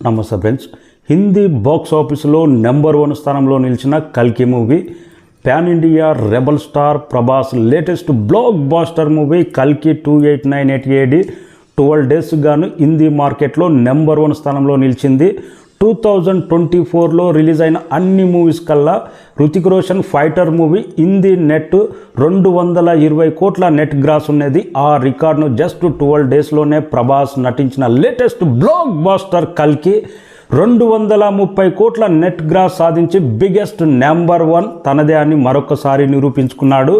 నమస్తే friends. Hindi box ఆఫీసులో number 1 స్థానంలో నిలిచిన కల్కి movie, pan India rebel star Prabhas latest black buster movie కల్కి 2898 AD 12 days గాను హిందీ మార్కెట్లో నెంబర్ 1 స్థానంలో నిలిచింది. 2024లో రిలీజ్ అయిన అన్ని మూవీస్ కల్లా Hrithik Roshan fighter movie Hindi net 220 కోట్ల నెట్ గ్రాస్ ఉన్నది. ఆ రికార్డును జస్ట్ 12 daysలోనే ప్రభాస్ నటించిన లేటెస్ట్ బ్లాక్ బాస్టర్ కల్కి 230 కోట్ల నెట్ గ్రాస్ సాధించి బిగ్గెస్ట్ నెంబర్ 1 తనదే అని మరొకసారి నిరూపించుకున్నాడు.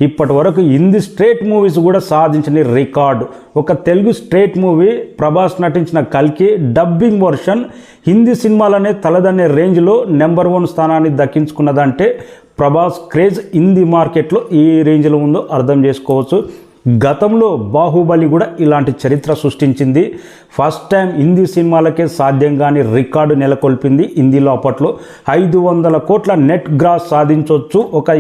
ఇప్పటి వరకు హిందీ స్ట్రేట్ మూవీస్ కూడా సాధించిన రికార్డు. ఒక తెలుగు స్ట్రేట్ మూవీ ప్రభాస్ నటించిన కల్కి డబ్బింగ్ వర్షన్ హిందీ సినిమాలనే తలదన్నే రేంజ్లో నెంబర్ 1 స్థానాన్ని దక్కించుకున్నదంటే ప్రభాస్ క్రేజ్ హిందీ మార్కెట్లో ఏ రేంజ్లో ఉందో అర్థం చేసుకోవచ్చు. గతంలో బాహుబలి కూడా ఇలాంటి చరిత్ర సృష్టించింది. ఫస్ట్ టైం హిందీ సినిమాలకే సాధ్యం కాని రికార్డు నెలకొల్పింది. హిందీలో అప్పట్లో 500 కోట్ల నెట్ గ్రాస్ సాధించవచ్చు ఒక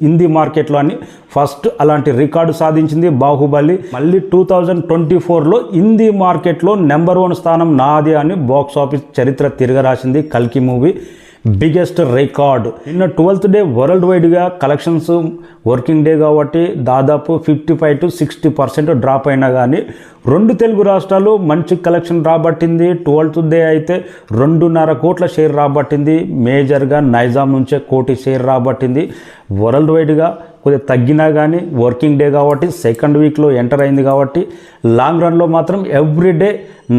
హిందీ మార్కెట్లో అని ఫస్ట్ అలాంటి రికార్డు సాధించింది బాహుబలి. మళ్ళీ 2024లో హిందీ మార్కెట్లో నెంబర్ 1 స్థానం నాది అని బాక్స్ ఆఫీస్ చరిత్ర తిరగరాసింది కల్కి మూవీ. Biggest record. నిన్న 12th డే వరల్డ్ వైడ్గా కలెక్షన్స్ వర్కింగ్ డే కాబట్టి దాదాపు 55 to 60% డ్రాప్ అయినా కానీ 2 తెలుగు రాష్ట్రాలు మంచి కలెక్షన్ రాబట్టింది. 12th డే అయితే 2.5 కోట్ల షేర్ రాబట్టింది. మేజర్గా నైజాం నుంచే 1 కోటి షేర్ రాబట్టింది. వరల్డ్ వైడ్గా కొద్దిగా తగ్గినా కానీ వర్కింగ్ డే కాబట్టి సెకండ్ వీక్లో ఎంటర్ అయింది కాబట్టి లాంగ్ రన్లో మాత్రం ఎవ్రీడే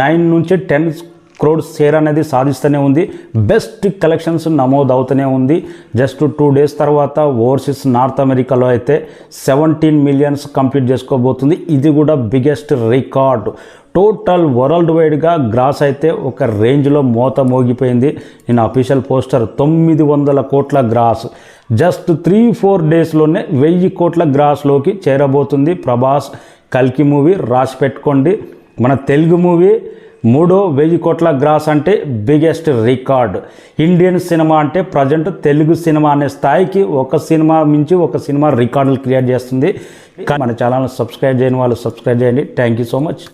9 నుంచి 10 crore షేర్ అనేది సాధిస్తూనే ఉంది. బెస్ట్ కలెక్షన్స్ నమోదు అవుతూనే ఉంది. జస్ట్ 2 days తర్వాత ఓవర్సీస్ నార్త్ అమెరికాలో అయితే 17 million కంప్లీట్ చేసుకోబోతుంది. ఇది కూడా బిగ్గెస్ట్ రికార్డు. టోటల్ వరల్డ్ వైడ్గా గ్రాస్ అయితే ఒక రేంజ్లో మోత మోగిపోయింది. నేను అఫీషియల్ పోస్టర్ 900 కోట్ల గ్రాస్ జస్ట్ 3-4 daysలోనే 1000 కోట్ల గ్రాస్లోకి చేరబోతుంది ప్రభాస్ కల్కి మూవీ. రాసి పెట్టుకోండి. మన తెలుగు మూవీ 1000 కోట్ల గ్రాస్ అంటే బిగ్గెస్ట్ రికార్డ్. ఇండియన్ సినిమా అంటే ప్రజెంట్ తెలుగు సినిమా అనే స్థాయికి ఒక సినిమా మించి ఒక సినిమా రికార్డులు క్రియేట్ చేస్తుంది. మన ఛానల్ సబ్స్క్రైబ్ చేయని వాళ్ళు సబ్స్క్రైబ్ చేయండి. Thank you so much.